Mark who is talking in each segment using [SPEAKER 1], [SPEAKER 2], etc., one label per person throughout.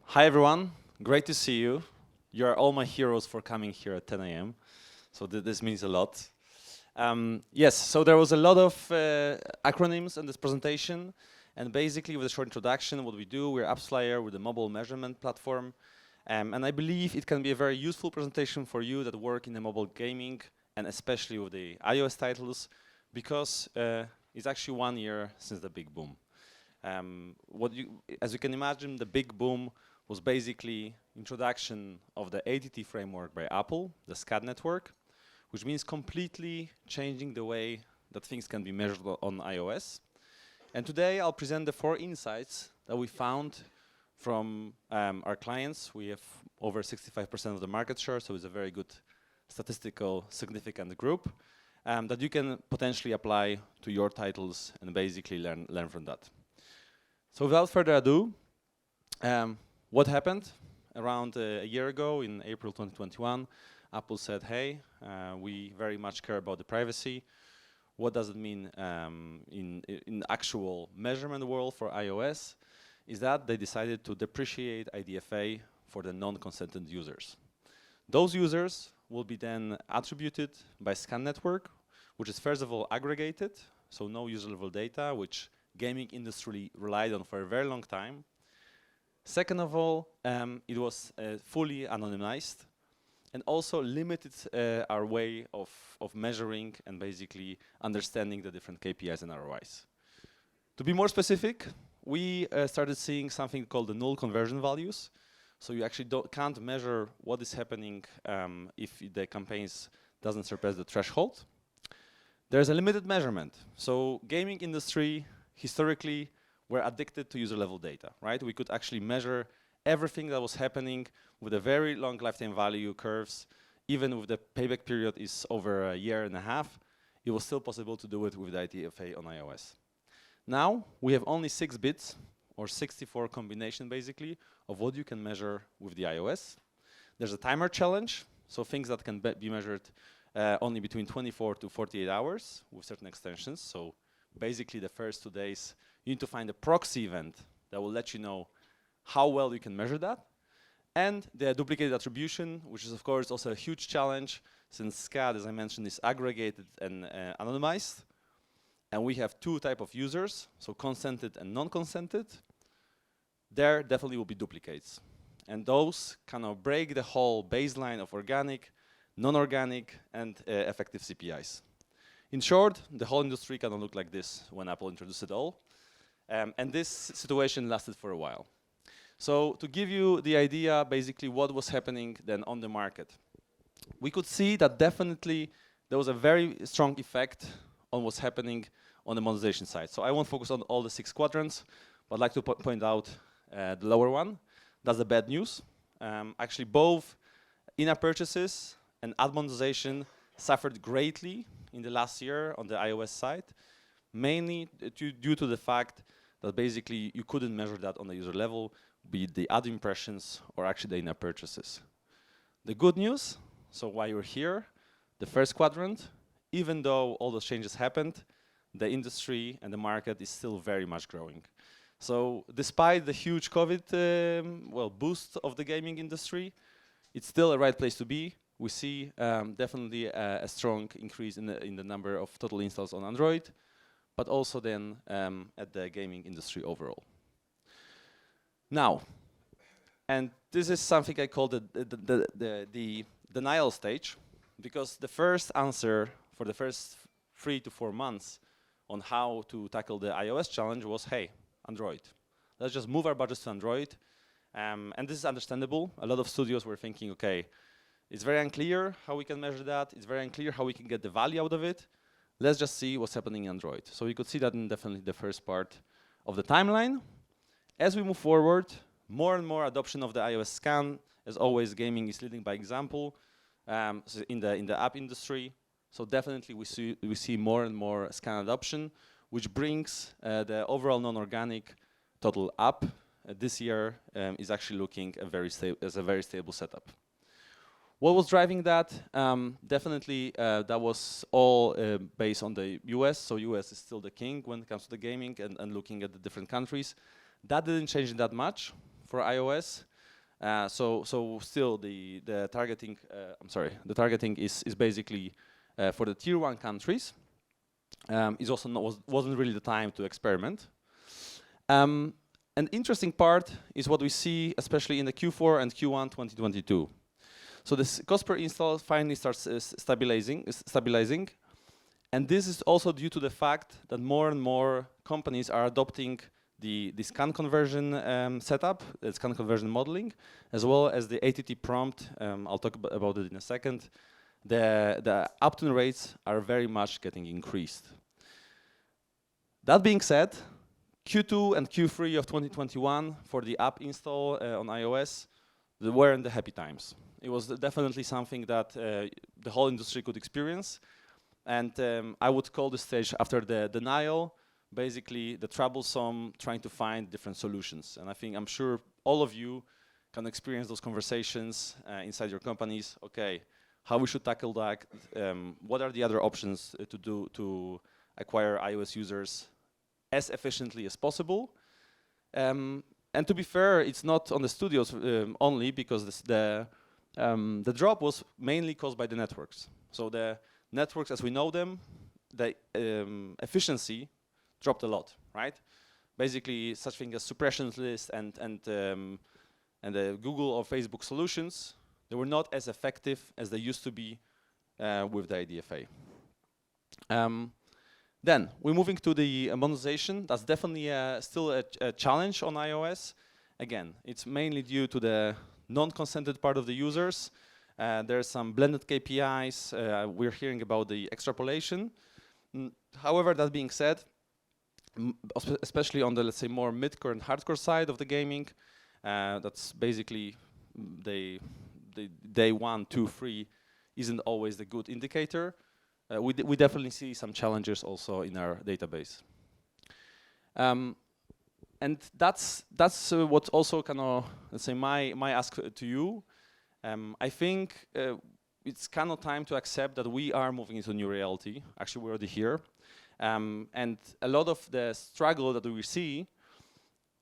[SPEAKER 1] Hi everyone, great to see you. You are all my heroes for coming here at 10 a.m. So this means a lot. Yes, so there was a lot of acronyms in this presentation, and basically with a short introduction, what we do, we're AppsFlyer with a mobile measurement platform, and I believe it can be a very useful presentation for you that work in the mobile gaming, and especially with the iOS titles, because it's actually 1 year since the big boom. As you can imagine, the big boom was basically introduction of the ATT framework by Apple, the SCAD network, which means completely changing the way that things can be measured on iOS. And today I'll present the 4 insights that we found from our clients. We have over 65% of the market share, so it's a very good statistical significant group that you can potentially apply to your titles and basically learn from that. So without further ado, what happened? Around a year ago, in April 2021, Apple said, hey, we very much care about the privacy. What does it mean in actual measurement world for iOS? Is that they decided to depreciate IDFA for the non-consented users. Those users will be then attributed by scan network, which is first of all aggregated, so no user level data, which gaming industry relied on for a very long time. Second of all, it was fully anonymized and also limited our way of measuring and basically understanding the different KPIs and ROIs. To be more specific, we started seeing something called the null conversion values. So you actually can't measure what is happening if the campaigns doesn't surpass the threshold. There's a limited measurement. So gaming industry historically were addicted to user level data, right? We could actually measure everything that was happening with a very long lifetime value curves. Even if the payback period is over a year and a half, it was still possible to do it with the IDFA on iOS. Now we have only 6 bits or 64 combination basically of what you can measure with the iOS. There's a timer challenge, so things that can be measured only between 24 to 48 hours with certain extensions. So basically the first 2 days, you need to find a proxy event that will let you know how well you can measure that. And the duplicated attribution, which is of course also a huge challenge since SCAD, as I mentioned, is aggregated and anonymized. And we have 2 types of users, so consented and non-consented. There definitely will be duplicates. And those kind of break the whole baseline of organic, non-organic, and effective CPIs. In short, the whole industry kind of looked like this when Apple introduced it all. And this situation lasted for a while. So to give you the idea, basically what was happening then on the market, we could see that definitely there was a very strong effect on what's happening on the monetization side. So I won't focus on all the 6 quadrants, but I'd like to point out the lower one. That's the bad news. Actually, both in-app purchases and ad monetization suffered greatly in the last year on the iOS side, mainly due to the fact that basically you couldn't measure that on the user level, be it the ad impressions or actually the in-app purchases. The good news, so while you're here, the first quadrant, even though all those changes happened, the industry and the market is still very much growing. So despite the huge COVID boost of the gaming industry, it's still a right place to be. We see definitely a strong increase in the number of total installs on Android, but also then at the gaming industry overall. Now, and this is something I call the denial stage, because the first answer for the first 3 to 4 months on how to tackle the iOS challenge was, hey, Android. Let's just move our budgets to Android. And this is understandable. A lot of studios were thinking, okay, it's very unclear how we can measure that. It's very unclear how we can get the value out of it. Let's just see what's happening in Android. So we could see that in definitely the first part of the timeline. As we move forward, more and more adoption of the iOS scan. As always, gaming is leading by example so in the app industry. So definitely we see more and more scan adoption, which brings the overall non-organic total up. This year is actually looking as a very stable setup. What was driving that? Definitely that was all based on the US. So US is still the king when it comes to the gaming and looking at the different countries. That didn't change that much for iOS. So still the targeting, the targeting is basically for the tier 1 countries. Is also wasn't really the time to experiment. An interesting part is what we see, especially in the Q4 and Q1 2022. So this cost per install finally starts stabilizing, and this is also due to the fact that more and more companies are adopting the scan conversion setup, the scan conversion modeling, as well as the ATT Prompt. I'll talk about it in a second. The uptime rates are very much getting increased. That being said, Q2 and Q3 of 2021 for the app install on iOS, they weren't the happy times. It was definitely something that the whole industry could experience. And I would call this stage after the denial, basically the troublesome trying to find different solutions. And I'm sure all of you can experience those conversations inside your companies. Okay, how we should tackle that, what are the other options to do to acquire iOS users as efficiently as possible. And to be fair, it's not on the studios only, because the drop was mainly caused by the networks. So the networks as we know them, the efficiency dropped a lot, right? Basically, such thing as suppression lists and the Google or Facebook solutions, they were not as effective as they used to be with the IDFA. Then we're moving to the monetization. That's definitely still a challenge on iOS. Again, it's mainly due to the non-consented part of the users. There's some blended KPIs. We're hearing about the extrapolation. However, that being said, especially on the, let's say, more mid-core and hardcore side of the gaming, that's basically the day 1, 2, 3 isn't always the good indicator. We definitely see some challenges also in our database. And that's what also kind of, let's say, my ask to you. I think it's kind of time to accept that we are moving into a new reality. Actually, we're already here. And a lot of the struggle that we see,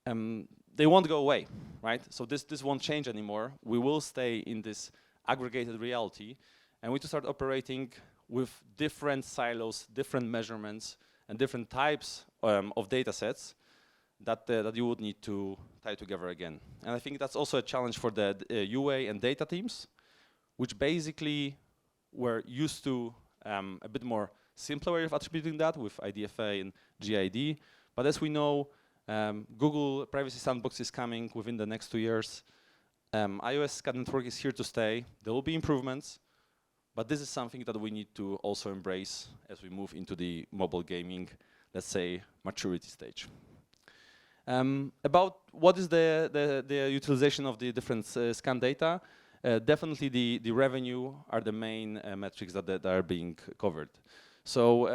[SPEAKER 1] they won't go away, right? So this won't change anymore. We will stay in this aggregated reality, and we need to start operating with different silos, different measurements, and different types of data sets that you would need to tie together again. And I think that's also a challenge for the UA and data teams, which basically were used to a bit more simpler way of attributing that with IDFA and GID. But as we know, Google Privacy Sandbox is coming within the next 2 years. iOS Scan Network is here to stay. There will be improvements. But this is something that we need to also embrace as we move into the mobile gaming, let's say, maturity stage. About what is the utilization of the different scan data, definitely the revenue are the main metrics that are being covered. So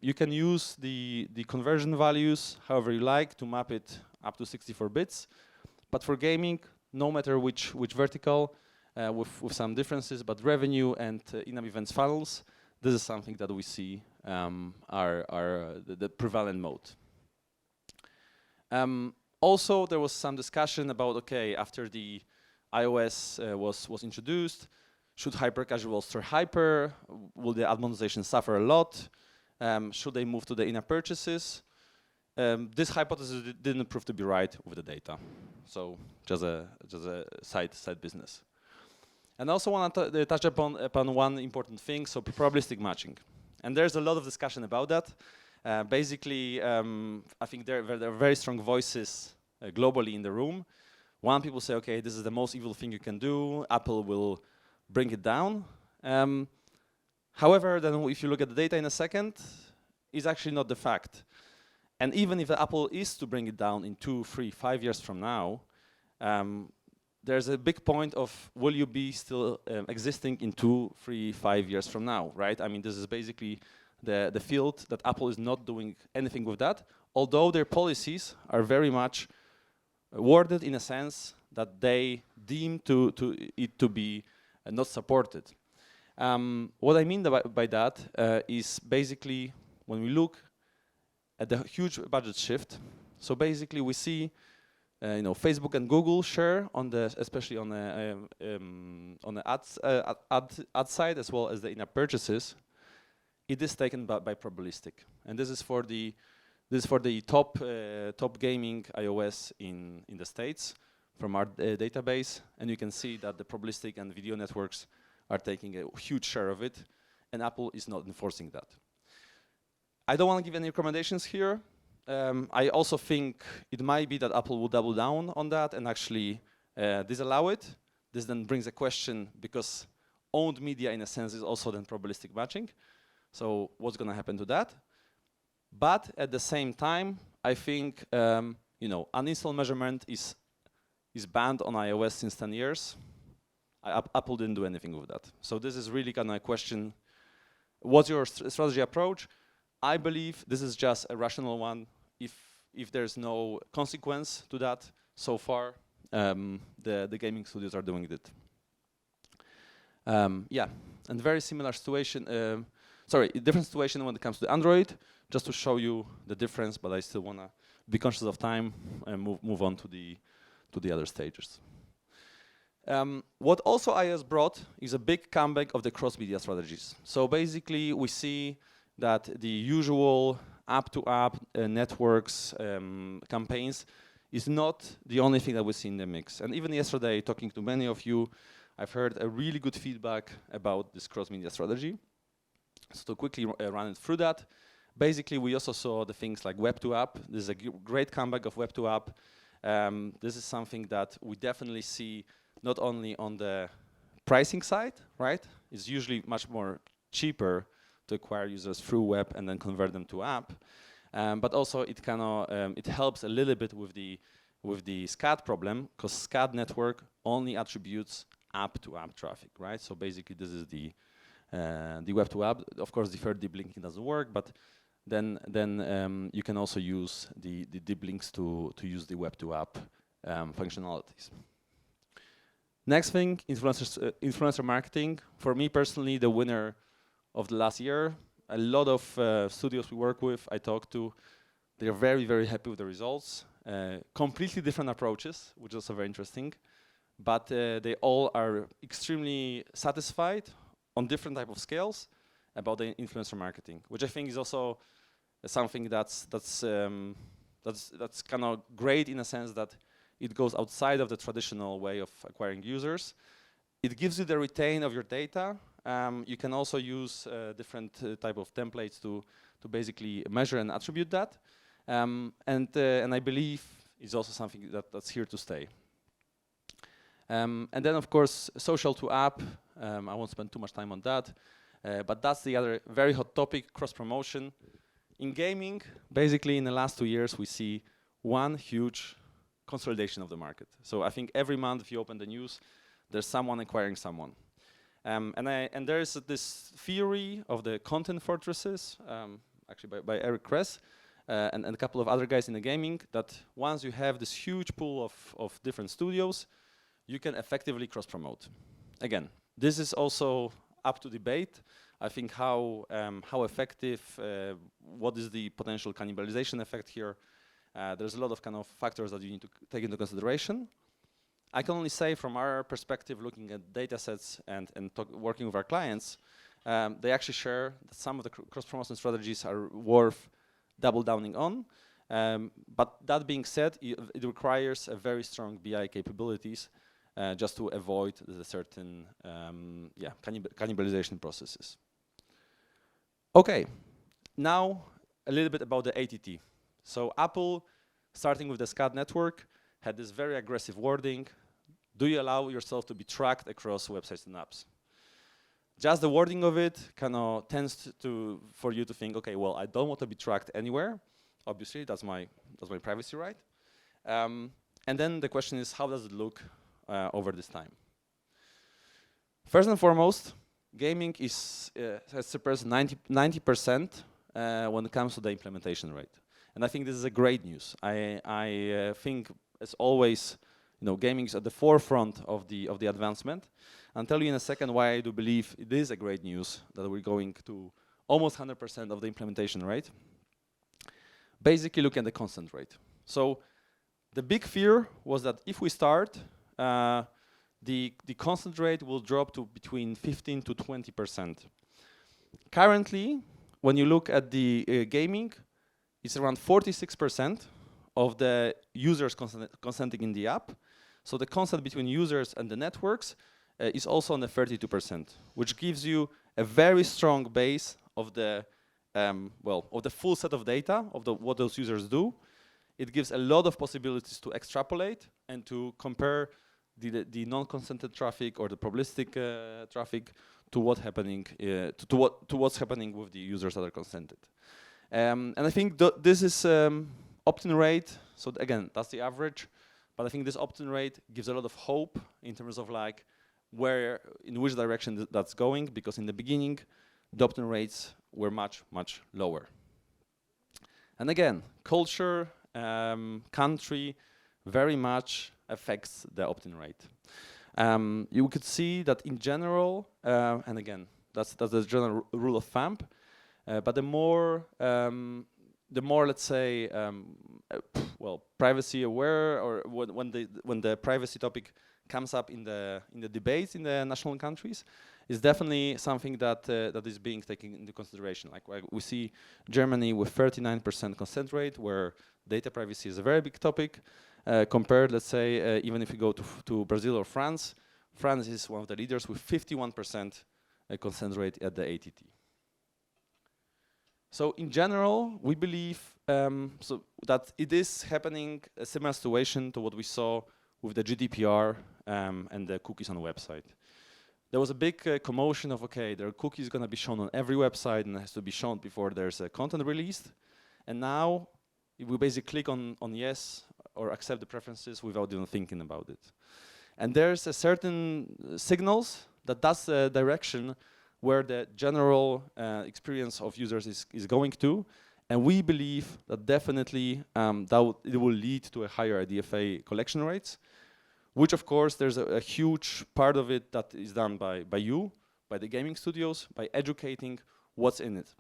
[SPEAKER 1] you can use the conversion values however you like to map it up to 64 bits. But for gaming, no matter which vertical, with some differences, but revenue and in-app events funnels, this is something that we see are the prevalent mode. Also, there was some discussion about, okay, after the iOS was introduced, should hyper-casuals start hyper? Will the ad monetization suffer a lot? Should they move to the in-app purchases? This hypothesis didn't prove to be right with the data. So just a side business. And I also want to touch upon one important thing, so probabilistic matching. And there's a lot of discussion about that. Basically, I think there are very strong voices globally in the room. One, people say, okay, this is the most evil thing you can do. Apple will bring it down. However, then if you look at the data in a second, it's actually not the fact. And even if Apple is to bring it down in 2, 3, 5 years from now, there's a big point of, will you be still existing in 2, 3, 5 years from now, right? I mean, this is basically the field that Apple is not doing anything with that, although their policies are very much worded in a sense that they deem it to be not supported. What I mean by that is basically when we look at the huge budget shift, so basically we see Facebook and Google share on the, especially on the ad side as well as the in-app purchases, it is taken by probabilistic, and this is for the top gaming iOS in the States from our database, and you can see that the probabilistic and video networks are taking a huge share of it, and Apple is not enforcing that. I don't want to give any recommendations here. I also think it might be that Apple will double down on that and actually disallow it. This then brings a question, because owned media in a sense is also then probabilistic matching. So what's going to happen to that? But at the same time, I think uninstall measurement is banned on iOS since 10 years. Apple didn't do anything with that. So this is really kind of a question, what's your strategy approach? I believe this is just a rational one. If there's no consequence to that so far, the gaming studios are doing it. Yeah, and very similar situation, different situation when it comes to Android, just to show you the difference, but I still want to be conscious of time and move on to the other stages. What also iOS brought is a big comeback of the cross-media strategies. So basically, we see that the usual app-to-app networks campaigns is not the only thing that we see in the mix. And even yesterday, talking to many of you, I've heard a really good feedback about this cross-media strategy. So to quickly run it through that, basically we also saw the things like web-to-app. This is a great comeback of web-to-app. This is something that we definitely see not only on the pricing side, right? It's usually much more cheaper to acquire users through web and then convert them to app, but also it helps a little bit with the SCAD problem, because SCAD network only attributes app-to-app traffic, right? So basically, this is the web-to-app. Of course, deferred deep linking doesn't work, but then you can also use the deep links to use the web-to-app functionalities. Next thing, influencer marketing. For me personally, the winner of the last year. A lot of studios we work with, I talk to, they're very, very happy with the results. Completely different approaches, which is also very interesting. But they all are extremely satisfied on different type of scales about the influencer marketing, which I think is also something that's kind of great in a sense that it goes outside of the traditional way of acquiring users. It gives you the retain of your data. You can also use different type of templates to basically measure and attribute that. And I believe it's also something that's here to stay. And then, of course, social to app. I won't spend too much time on that. But that's the other very hot topic, cross-promotion. In gaming, basically, in the last 2 years, we see one huge consolidation of the market. So I think every month, if you open the news, there's someone acquiring someone. And there is this theory of the content fortresses, actually by Eric Kress, and a couple of other guys in the gaming, that once you have this huge pool of different studios, you can effectively cross-promote. Again, this is also up to debate. I think how effective, what is the potential cannibalization effect here? There's a lot of kind of factors that you need to take into consideration. I can only say from our perspective, looking at data sets and working with our clients, they actually share that some of the cross-promotion strategies are worth double downing on. But that being said, it requires a very strong BI capabilities just to avoid the certain cannibalization processes. Okay, now a little bit about the ATT. So Apple, starting with the SCAD network, had this very aggressive wording. Do you allow yourself to be tracked across websites and apps? Just the wording of it kind of tends for you to think, okay, well, I don't want to be tracked anywhere. Obviously, that's my privacy right. And then the question is, how does it look over this time? First and foremost, gaming has surpassed 90% when it comes to the implementation rate. And I think this is a great news. I think, as always, gaming is at the forefront of the advancement. I'll tell you in a second why I do believe it is a great news that we're going to almost 100% of the implementation rate. Basically, look at the consent rate. So The big fear was that if we start, the consent rate will drop to between 15 to 20%. Currently, when you look at the gaming, it's around 46% of the users consenting in the app. So the consent between users and the networks is also on the 32%, which gives you a very strong base of the of the full set of data of what those users do. It gives a lot of possibilities to extrapolate and to compare the non-consented traffic or the probabilistic traffic to what's happening with the users that are consented. And I think this is opt-in rate. So again, that's the average. But I think this opt-in rate gives a lot of hope in terms of like in which direction that's going, because in the beginning, the opt-in rates were much, much lower. And again, culture, country, very much affects the opt-in rate. You could see that in general, and again, that's the general rule of thumb. But the more, let's say, privacy aware, or when the privacy topic comes up in the debates in the national countries, is definitely something that is being taken into consideration. Like we see Germany with 39% consent rate, where data privacy is a very big topic. Compared, let's say, even if you go to Brazil or France, France is one of the leaders with 51% consent rate at the ATT. So in general, we believe that it is happening a similar situation to what we saw with the GDPR and the cookies on the website. There was a big commotion of, okay, there are cookies going to be shown on every website and it has to be shown before there's a content released. And now we basically click on yes or accept the preferences without even thinking about it. And there's a certain signals that that's the direction where the general experience of users is going to. And we believe that definitely it will lead to a higher IDFA collection rates, which of course there's a huge part of it that is done by you, by the gaming studios, by educating what's in it.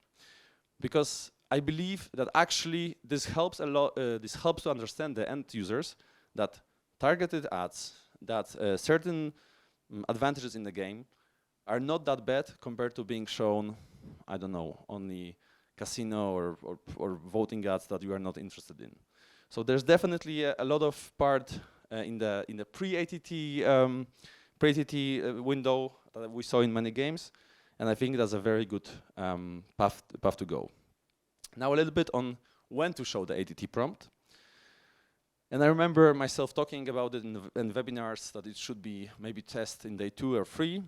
[SPEAKER 1] Because I believe that actually this helps a lot. This helps to understand the end users that targeted ads, that certain advantages in the game are not that bad compared to being shown, I don't know, on the casino or voting ads that you are not interested in. So there's definitely a lot of part in the pre-ATT window that we saw in many games, and I think that's a very good path to go. Now a little bit on when to show the ATT prompt. And I remember myself talking about it in webinars that it should be maybe test in day 2 or 3.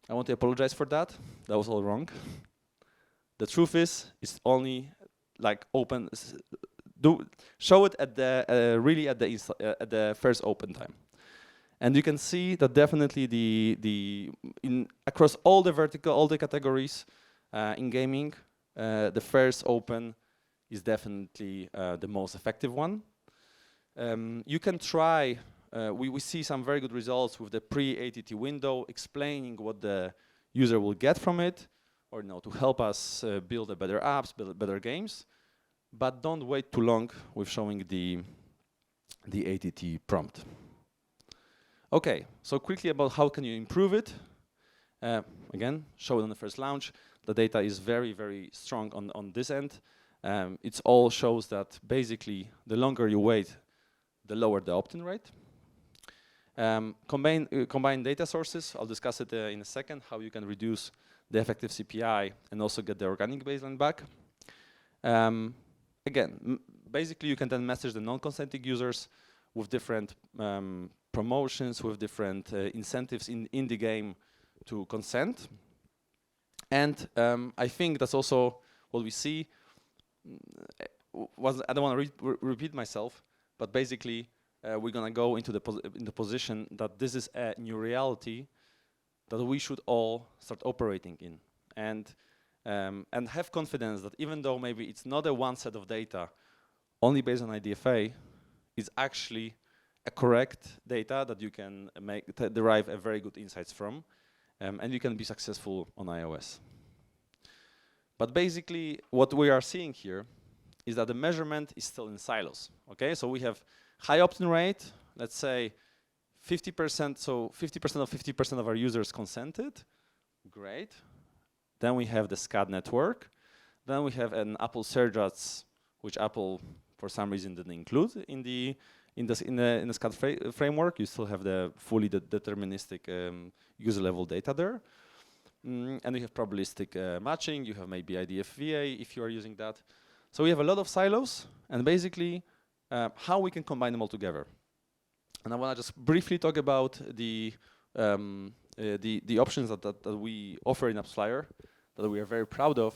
[SPEAKER 1] I want to apologize for that. That was all wrong. The truth is, it's only like open. Show it at the really at the first open time, and you can see that definitely across all the categories in gaming, the first open is definitely the most effective one. You can try. We see some very good results with the pre-ATT window, explaining what the user will get from it, or to help us build better apps, build better games. But don't wait too long with showing the ATT prompt. Okay, so quickly about how can you improve it. Again, show it on the first launch. The data is very, very strong on this end. It all shows that basically the longer you wait, the lower the opt-in rate. Combine data sources. I'll discuss it in a second, how you can reduce the effective CPI and also get the organic baseline back. Again, basically you can then message the non-consenting users with different promotions, with different incentives in the game to consent. And I think that's also what we see. I don't want to repeat myself, but basically we're going to go into the position that this is a new reality that we should all start operating in, and have confidence that even though maybe it's not a one set of data only based on IDFA, it's actually a correct data that you can derive a very good insights from, and you can be successful on iOS. But basically what we are seeing here is that the measurement is still in silos. Okay, so we have High opt-in rate, let's say 50%, so 50% of 50% of our users consented. Great. Then we have the SCAD network. Then we have an Apple Surrogates, which Apple, for some reason, didn't include in the SCAD framework. You still have the fully deterministic user-level data there. And we have probabilistic matching. You have maybe IDF-VA if you are using that. So we have a lot of silos, and basically how we can combine them all together. And I want to just briefly talk about the options that we offer in AppsFlyer that we are very proud of.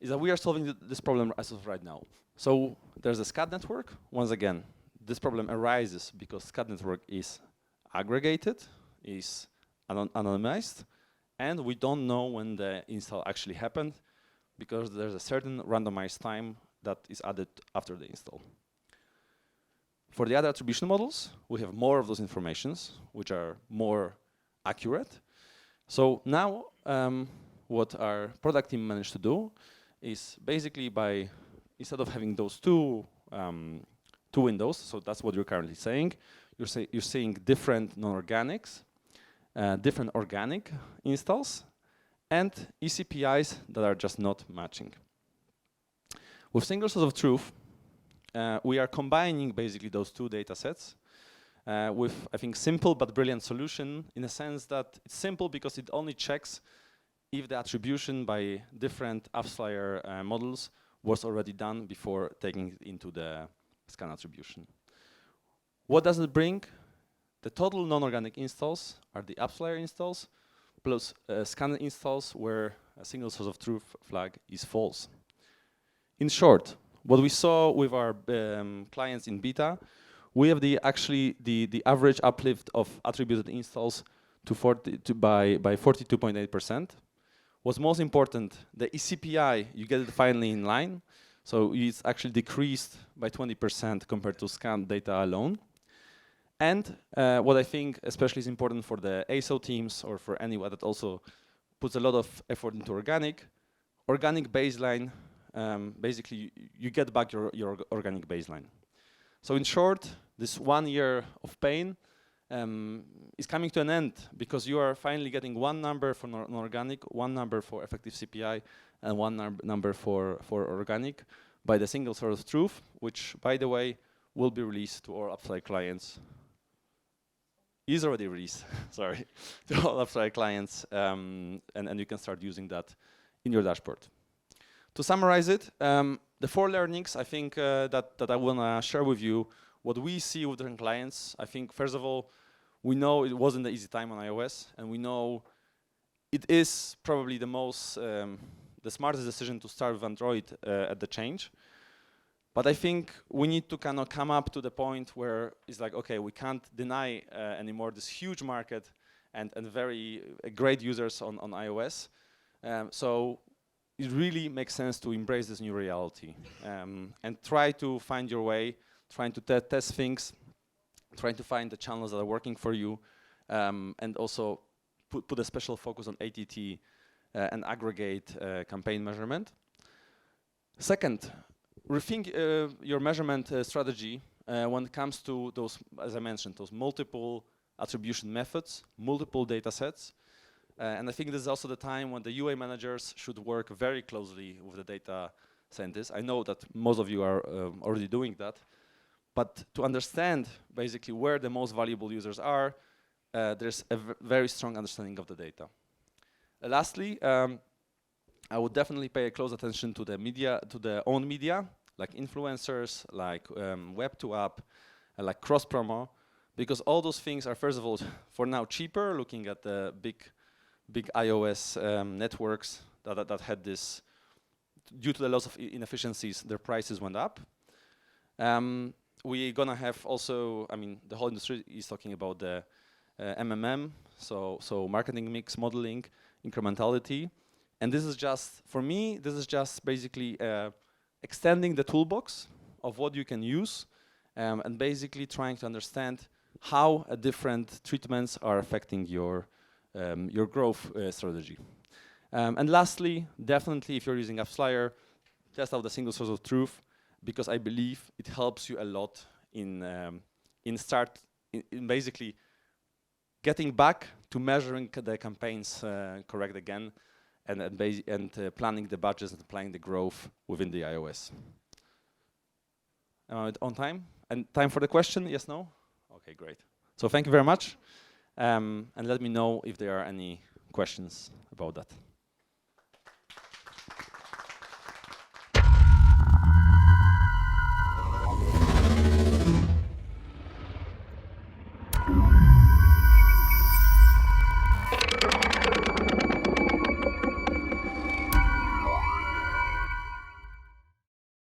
[SPEAKER 1] Is that we are solving this problem as of right now. So there's a SCAD network. Once again, this problem arises because SCAD network is aggregated, is anonymized, and we don't know when the install actually happened because there's a certain randomized time that is added after the install. For the other attribution models, we have more of those informations, which are more accurate. So now what our product team managed to do is basically instead of having those two windows, so that's what you're currently saying, you're seeing different non-organics, different organic installs, and ECPIs that are just not matching. With single source of truth, we are combining basically those two data sets with, I think, simple but brilliant solution in a sense that it's simple because it only checks if the attribution by different AppsFlyer models was already done before taking it into the scan attribution. What does it bring? The total non-organic installs are the AppsFlyer installs plus scan installs where a single source of truth flag is false. In short, what we saw with our clients in beta, we have the average uplift of attributed installs by 42.8%. What's most important, the ECPI, you get it finally in line. So it's actually decreased by 20% compared to scanned data alone. And what I think especially is important for the ASO teams or for anyone that also puts a lot of effort into organic baseline, basically you get back your organic baseline. So in short, this 1 year of pain is coming to an end because you are finally getting one number for non-organic, one number for effective CPI, and one number for organic by the single source of truth, which, by the way, will be released to all AppsFlyer clients. Is already released, sorry, to all AppsFlyer clients, and you can start using that in your dashboard. To summarize it, the 4 learnings I think that I want to share with you, what we see with different clients. I think, first of all, we know it wasn't an easy time on iOS, and we know it is probably the smartest decision to start with Android at the change. But I think we need to kind of come up to the point where it's like, okay, we can't deny anymore this huge market and very great users on iOS. So it really makes sense to embrace this new reality and try to find your way, trying to test things, trying to find the channels that are working for you, and also put a special focus on ATT and aggregate campaign measurement. Second, rethink your measurement strategy when it comes to those, as I mentioned, those multiple attribution methods, multiple data sets. And I think this is also the time when the UA managers should work very closely with the data scientists. I know that most of you are already doing that. But to understand basically where the most valuable users are, there's a very strong understanding of the data. Lastly, I would definitely pay a close attention to the media, to the own media, like influencers, like web to app, like cross promo, because all those things are, first of all, for now cheaper. Looking at the big iOS networks that had this, due to the loss of inefficiencies, their prices went up. We're gonna have also, I mean, the whole industry is talking about the MMM, so marketing mix modeling, incrementality. And this is just, for me, this is just basically extending the toolbox of what you can use and basically trying to understand how different treatments are affecting your growth strategy. And lastly, definitely if you're using AppsFlyer, test out the single source of truth, because I believe it helps you a lot in basically getting back to measuring the campaigns correct again, and planning the budgets and planning the growth within the iOS. Am I on time? And time for the question? Yes, no? Okay, great. So thank you very much. And let me know if there are any questions about that.